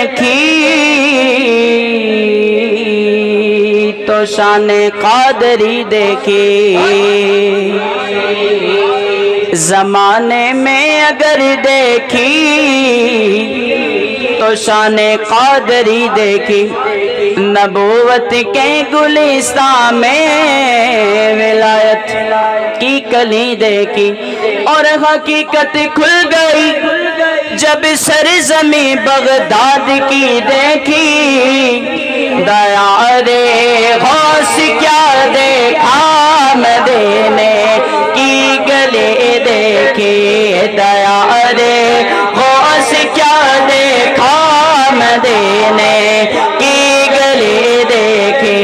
دیکھی تو شان قادری دیکھی، زمانے میں اگر دیکھی تو شان قادری دیکھی، نبوت کے گلستان میں ولایت کی کلی دیکھی، اور حقیقت کھل گئی جب سرزمین بغداد کی دیکھی، دیارے غوث کیا دیکھا مدینے کی گلی دیکھی، دیارے غوث کیا دیکھا مدینے کی گلی دیکھی،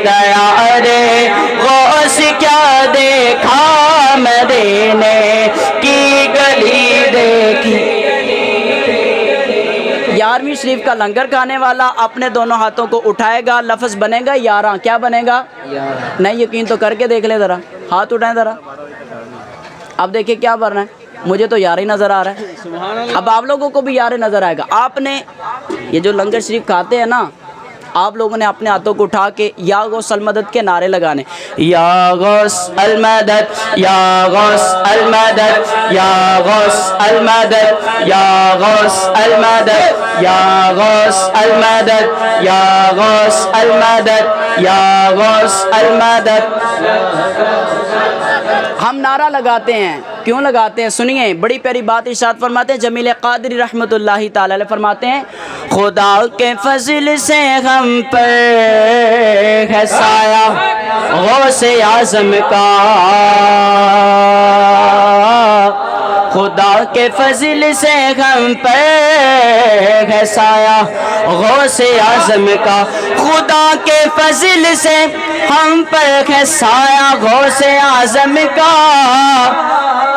دیارے غوث کیا دیکھا مدینے کی گلی دیکھی۔ 11ویں شریف کا لنگر کھانے والا اپنے دونوں ہاتھوں کو اٹھائے گا، لفظ بنے گا 11۔ کیا بنے گا؟ نہیں یقین تو کر کے دیکھ لیں ذرا، ہاتھ اٹھائیں ذرا، اب دیکھیں کیا بننا ہے۔ مجھے تو 11 نظر آ رہا ہے، اب آپ لوگوں کو بھی 11 نظر آئے گا۔ آپ نے یہ جو لنگر شریف کھاتے ہیں نا، آپ لوگوں نے اپنے ہاتھوں کو اٹھا کے یا غوث المدد کے نعرے لگانے، یا غوث المدد، یا غوث المدد، یا غوث المدد، یا غوث المدد، یا غوث المدد، یا غوث المدد، یا غوث المدد۔ ہم نعرہ لگاتے ہیں، کیوں لگاتے ہیں؟ سنیے، بڑی پیاری بات ارشاد فرماتے ہیں جمیل قادری رحمۃ اللہ تعالی علیہ، فرماتے ہیں خدا کے فضل سے ہم پر ہے سایہ غوث اعظم کا، خدا کے فضل سے ہم پر ہے سایہ غوث اعظم کا، خدا کے فضل سے ہم پر ہے سایہ غوث اعظم کا،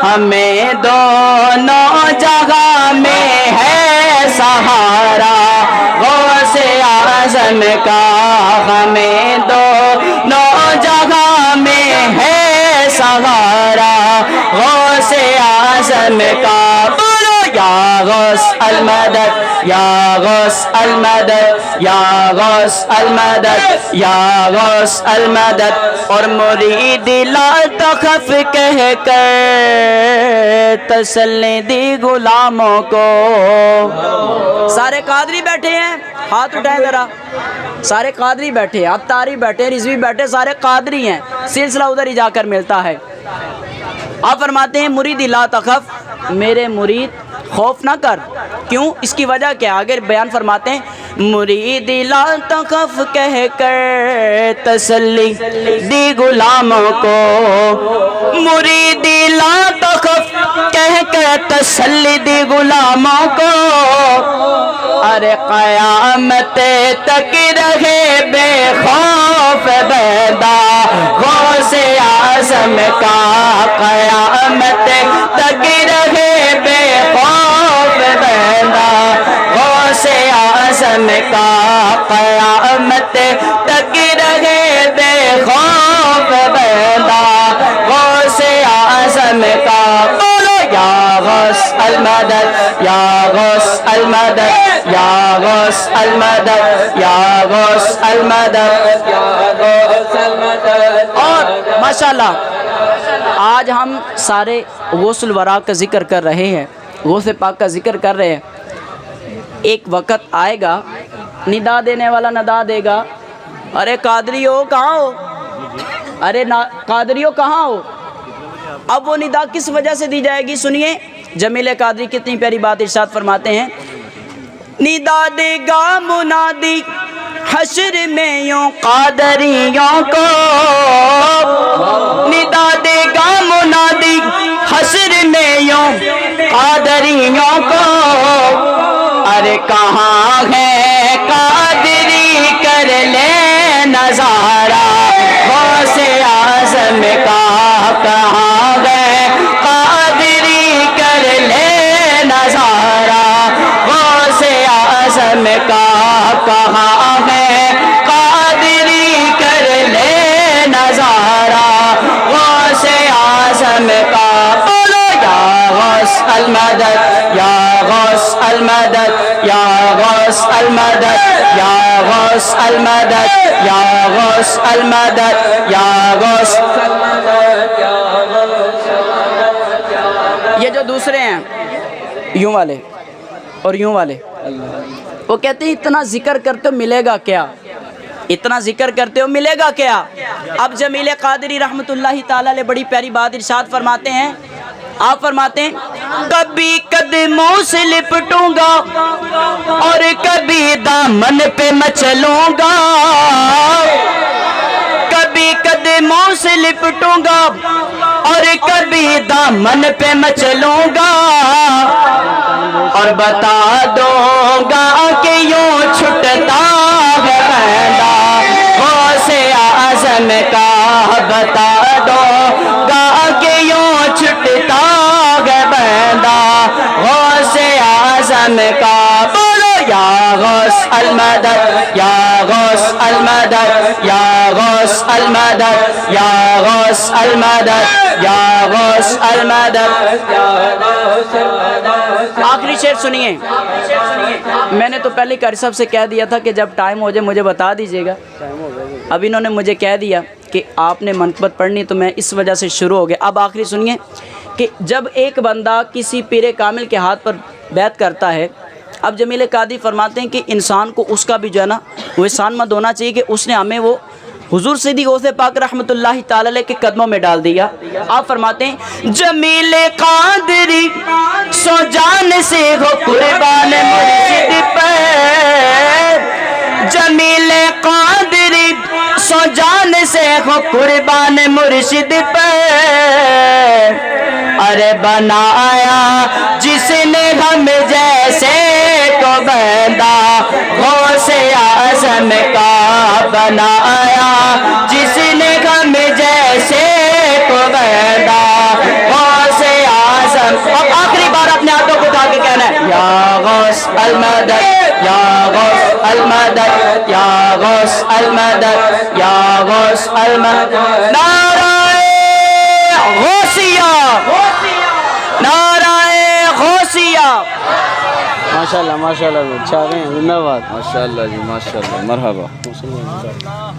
ہمیں دونوں جگہ میں ہے سہارا غوث اعظم کا، ہمیں دونوں جگہ میں ہے سہارا غوث اعظم کا، بولو یا غوث المدد، یا غوث المدد، یا غوث المدد، یا غوث المدد۔ اور مرید لا تخف کہہ کر تسلی دی غلاموں کو۔ سارے قادری بیٹھے ہیں، ہاتھ اٹھائیں ذرا، سارے قادری بیٹھے ہیں، عطاری بیٹھے ہیں، رضوی بیٹھے، سارے قادری ہیں، سلسلہ ادھر ہی جا کر ملتا ہے۔ آپ فرماتے ہیں مرید لا تخف، میرے مرید خوف نہ کر، کیوں؟ اس کی وجہ کیا؟ آگے بیان فرماتے ہیں مرید لا تخف کہہ کر تسلی دی غلاموں کو، مرید لا تخف کہہ کر تسلی دی غلاموں کو، ارے قیامت تک رہے بے خوف بیدا غوث اعظم کا، قیامت تک رہے بے خوف بیدا غوث اعظم کا، قیامت تک رہے بے خوف بیدا غوث اعظم کا، بولو یا غوث المدد، یا غوث المدد، یا غوث المدد، یا غوث المدد، یا غوث المدد۔ اور ماشاءاللہ آج ہم سارے غوث الورا کا ذکر کر رہے ہیں، غوث پاک کا ذکر کر رہے ہیں۔ ایک وقت آئے گا ندا دینے والا ندا دے گا، ارے قادریو کہاں ہو، ارے قادریو کہاں ہو؟ اب وہ ندا کس وجہ سے دی جائے گی؟ سنیے جمیل قادری کتنی پیاری بات ارشاد فرماتے ہیں، ندا دے گا منادی حشر میں یوں قادریوں کو، ندا دے گا منادی حشر میں یوں قادریوں کو، ارے کہاں ہے قادری کر لے نظارہ غوث اعظم کا، کہاں ہے قادری کر لے نظارہ غوث اعظم کا، کہاں ہے قادری کر لے نظارہ غوث اعظم کا، بولو یا غوث المدد، یا غوث المدد، یا غوث المدد یا غوث المدد یا غوث المدد یا غوث المدد. یہ جو دوسرے ہیں یوں والے اور یوں والے، وہ کہتے ہیں اتنا ذکر کرتے ہو ملے گا کیا، اتنا ذکر کرتے ہو ملے گا کیا. اب جمیل قادری رحمۃ اللہ تعالی علیہ بڑی پیاری بات ارشاد فرماتے ہیں. آپ فرماتے ہیں کبھی قدموں سے لپٹوں گا اور کبھی دامن پہ مچلوں گا، کبھی قدموں سے لپٹوں گا اور کبھی دامن پہ مچلوں گا، اور بتا دوں گا کہ یوں چھٹتا ہے بندہ غوث اعظم کا، بتا دوں گا کہ یوں چھٹتا ہے بندہ غوث اعظم کا. بولو یا غوث المدد یا غوث المدد یا غوث المدد یا غوث المدد یا غوث المدد. آخری شعر سنیے. میں نے تو پہلے قاری صاحب سے کہہ دیا تھا کہ جب ٹائم ہو جائے مجھے بتا دیجیے گا. اب انہوں نے مجھے کہہ دیا کہ آپ نے منقبت پڑھنی تو میں اس وجہ سے شروع ہو گیا. اب آخری سنیے کہ جب ایک بندہ کسی پیر کامل کے ہاتھ پر بیعت کرتا ہے، اب جمیل قادری فرماتے ہیں کہ انسان کو اس کا بھی جو ہے نا وہ احسان مند ہونا چاہیے کہ اس نے ہمیں وہ حضور سیدی غوث پاک رحمۃ اللہ تعالی علیہ کے قدموں میں ڈال دیا. آپ فرماتے ہیں جمیل قادری سو جان سے ہو قربان مرشد پہ، جمیل قادری سو جان سے ہو قربان مرشد پہ، ارے بنایا جس نے ہم جیسے کو بندہ غوث اعظم کا، بنایا جس نے ہم جیسے کو بندہ غوث اعظم. اب آخری بار اپنے ہاتھوں کو اٹھا کے کہنا ہے یا غوث المدد یا غوث المدد یا غوث المدد یا غوث المدد. نعرہ غوثیہ، نعرہ غوثیہ. ماشاءاللہ ماشاءاللہ اچھا گئے زندہ باد. ماشاءاللہ جی ماشاءاللہ مرحبا.